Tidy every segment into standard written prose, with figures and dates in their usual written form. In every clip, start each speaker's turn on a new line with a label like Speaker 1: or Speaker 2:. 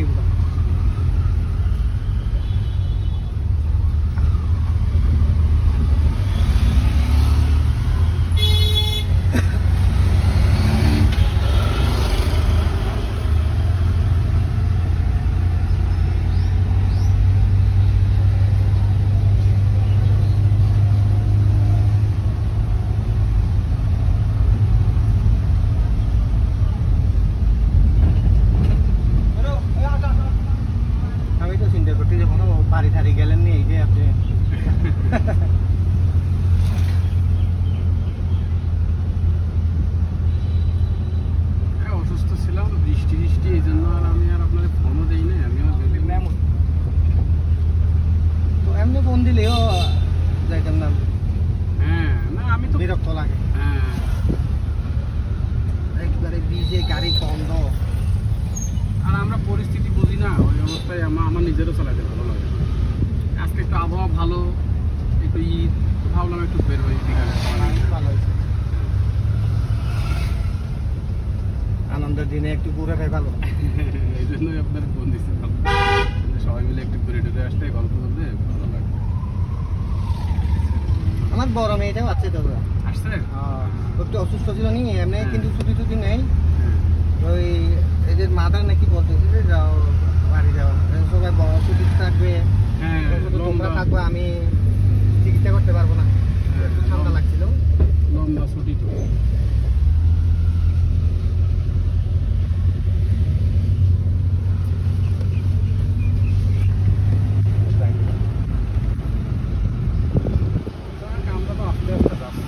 Speaker 1: পুরো। বাড়ি ধারি গেলেন নি এই যে আপনি
Speaker 2: অসুস্থ ছিলাম, বৃষ্টি এই জন্য আর আমি আর আপনাদের ফোনও দিই না। আমিও
Speaker 1: তো এমনি ফোন দিলেও যাইতাম না।
Speaker 2: হ্যাঁ, না আমি তো
Speaker 1: বিরক্ত লাগে।
Speaker 2: হ্যাঁ,
Speaker 1: একবারে ভিজে গাড়ি বন্ধ,
Speaker 2: আর আমরা পরিস্থিতি বুঝি না। ওই অবস্থায় আমার নিজেরও চালাতে ভালো লাগে। আজকে একটু আবহাওয়া ভালো, একটু ঈদ, ভাবলাম একটু বের হই বিকালে।
Speaker 1: ভালো হয়েছে, আনন্দের দিনে একটু ঘুরে খাই ভালো।
Speaker 2: এই জন্যই আপনার ফোন দিচ্ছিলাম, সবাই মিলে একটু ঘুরে টুরে আসতে, গল্প করতে ভালো লাগে।
Speaker 1: আমার বড় মেয়েটাও আছে তো
Speaker 2: আসছে,
Speaker 1: একটু অসুস্থ ছিল নি এমনি, কিন্তু ছুটি টুটি নেই। ওই এদের মাদার নাকি বলতেছে যে যাও বাড়ি যাওয়া, সবাই বড় ছুটি থাকবে, তোমরা থাকবো, আমি চিকিৎসা করতে পারবো না। একটু ঠান্ডা লাগছিল,
Speaker 2: লম্বা ছুটি তো। আমরা তো আস্তে আস্তে যাচ্ছি।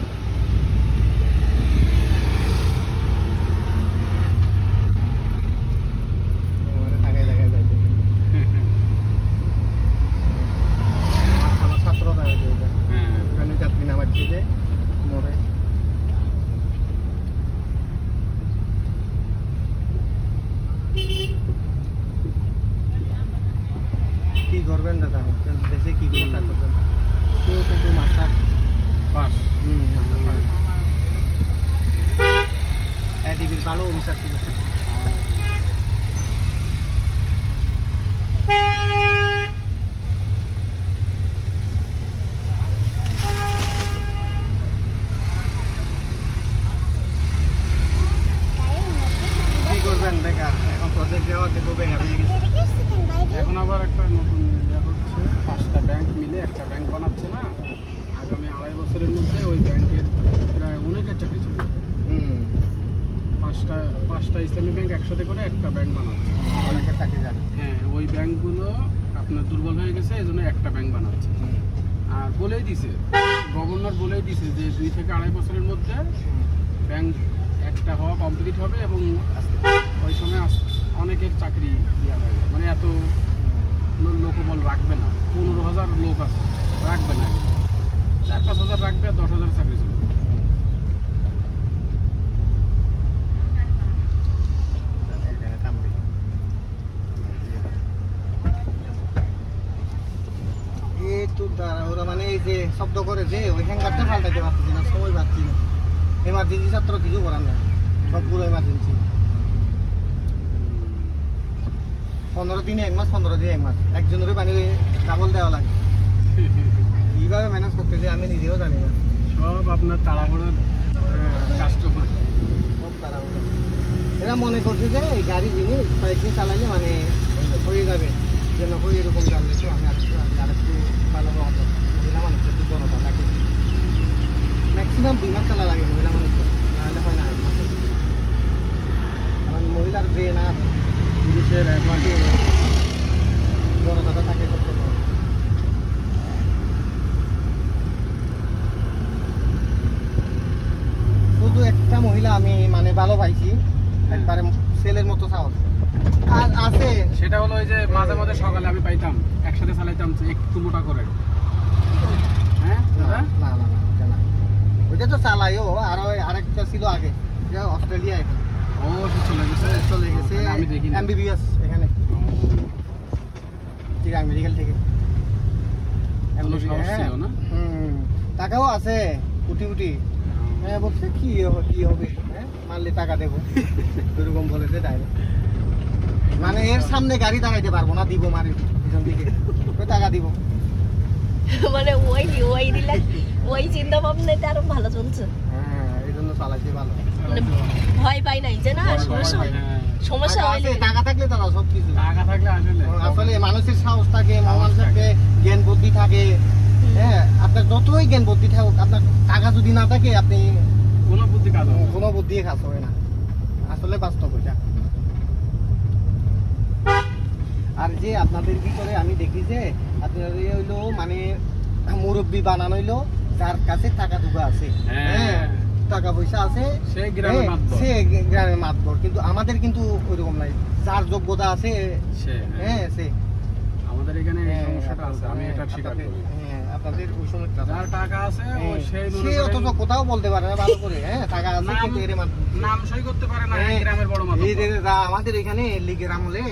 Speaker 1: কি করবেন দাদা, দেশে কি করে কাজ করবেন? তো মাস্টার
Speaker 2: পাস,
Speaker 1: ডিগ্রি ভালো অফিসার ছিল। কি করবেন বেকার, এখন প্রজেক্ট দেওয়া দেখবো বেকার হয়ে গেছে।
Speaker 2: এখন আবার একটা নতুন হচ্ছে, 5টা ব্যাংক মিলে একটা ব্যাংক বানাচ্ছে না। আগামী 2.5 বছরের মধ্যে ওই ব্যাংকের প্রায় অনেকের চাকরি চলে যাবে। 5টা ইসলামী ব্যাংক একসাথে করে একটা ব্যাংক বানাচ্ছে।
Speaker 1: অনেকের চাকরি যাবে।
Speaker 2: হ্যাঁ, ওই ব্যাংকগুলো আপনার দুর্বল হয়ে গেছে, এই জন্য একটা ব্যাংক বানাচ্ছে। আর বলেই দিছে, গভর্নর বলেই দিছে যে 2 থেকে 2.5 বছরের মধ্যে ব্যাংক একটা হওয়া কমপ্লিট হবে এবং ওই সময় অনেকের চাকরি দেওয়া হবে। মানে এত লোকবল রাখবে না, 15,000 লোক আছে, রাখবে না, 4-5 হাজার রাখবে, আর 10,000 চাকরি চলবে।
Speaker 1: ওরা মানে এই যে শব্দ করে যে ওই হ্যাঙ্গারটা পাল্টাইতে পারতেছি না, সময় পাচ্ছি না। এমার্জেন্সি ছাত্র কিছু করার না, সবগুলো এমার্জেন্সি। 15 দিনে 1 মাস, 15 দিনে 1 মাস, একজনের পানি ডাবল দেওয়া লাগে। কিভাবে ম্যানেজ করতে যে আমি নিজেও জানি না।
Speaker 2: সব আপনার তাড়াহুড়োর কাস্টমার,
Speaker 1: সব তাড়াহুড়ো। এরা মনে করছে যে এই গাড়ি জিনিস কয়েকদিন চালাইলে মানে হয়ে যাবে, যেন হয়ে এরকম জানলে তো আমি আরেকটু ভালো হতো। মহিলা মানুষের একটু জনতা থাকে, ম্যাক্সিমাম 2 মাস চালা লাগে মহিলা মানুষের, নাহলে হয় না। কারণ মহিলার ব্রেন আর পুরুষের জনতা থাকে করতে পারে। শুধু একটা মহিলা আমি মানে ভালো পাইছি, একবারে ছেলের মতো সাহস আর আছে।
Speaker 2: সেটা হলো ওই যে মাঝে মাঝে সকালে আমি পাইতাম, একসাথে চালাইতাম একটু মোটা করে। হ্যাঁ,
Speaker 1: না ওইটা তো চালাইও। আর আরেকটা ছিল আগে, অস্ট্রেলিয়া, এখন
Speaker 2: ও চলে গেছে, আমি দেখি
Speaker 1: এমবিবিএস এখানে চিরাং মেডিকেল থেকে। টাকাও আছে কোটি কোটি। হ্যাঁ বলছে কি হবে, হ্যাঁ মারলে টাকা দেবো, এরকম বলেছে ডাইরেক্ট। মানে এর সামনে গাড়ি দাঁড়াইতে পারবো না, দিব মারি পিছন দিকে কই টাকা দিব।
Speaker 3: মানে ওই দিলে ওই চিন্তা ভাবনাতে আরো ভালো চলছে।
Speaker 1: হ্যাঁ এই জন্য চালাইতে ভালো,
Speaker 3: মানে ভয় পাই নাই যে না সমস্যা হয়, সমস্যা হইলে
Speaker 1: টাকা থাকলে তারা সবকিছু,
Speaker 2: টাকা থাকলে
Speaker 1: আসলে মানুষের সাহস থাকে, মানুষের জ্ঞান বুদ্ধি থাকে। হ্যাঁ আপনার যতই জ্ঞান বুদ্ধি থাকুক, আপনার টাকা যদি না থাকে আপনি
Speaker 2: কোনো বুদ্ধি কাজ হবে না।
Speaker 1: কোনো বুদ্ধি কাজ হবে না, আসলে বাস্তব এটা। আর যে আপনাদের ভিতরে আমি দেখি যে আপনার হইলো মানে মুরব্বী বানানো হইলো যার কাছে টাকা টুকা আছে, হ্যাঁ টাকা পয়সা আছে,
Speaker 2: সেই গ্রামের মাতবর,
Speaker 1: সে গ্রামের মাতবর। কিন্তু আমাদের কিন্তু ওইরকম নাই, যার যোগ্যতা আছে
Speaker 2: সে
Speaker 1: হ্যাঁ সে।
Speaker 2: আমাদের এখানে এই সমস্যাটা আছে, আমি এটা স্বীকার করি।
Speaker 1: আপনাদের ওই সমস্যা,
Speaker 2: যার টাকা আছে ও সেই
Speaker 1: সে অথচ কোথাও বলতে পারে না ভালো করে, হ্যাঁ টাকা আছে কিন্তু এর
Speaker 2: নাম সই করতে পারে না, এই গ্রামের বড় মাতবর।
Speaker 1: আমাদের এখানে লিগের আমলে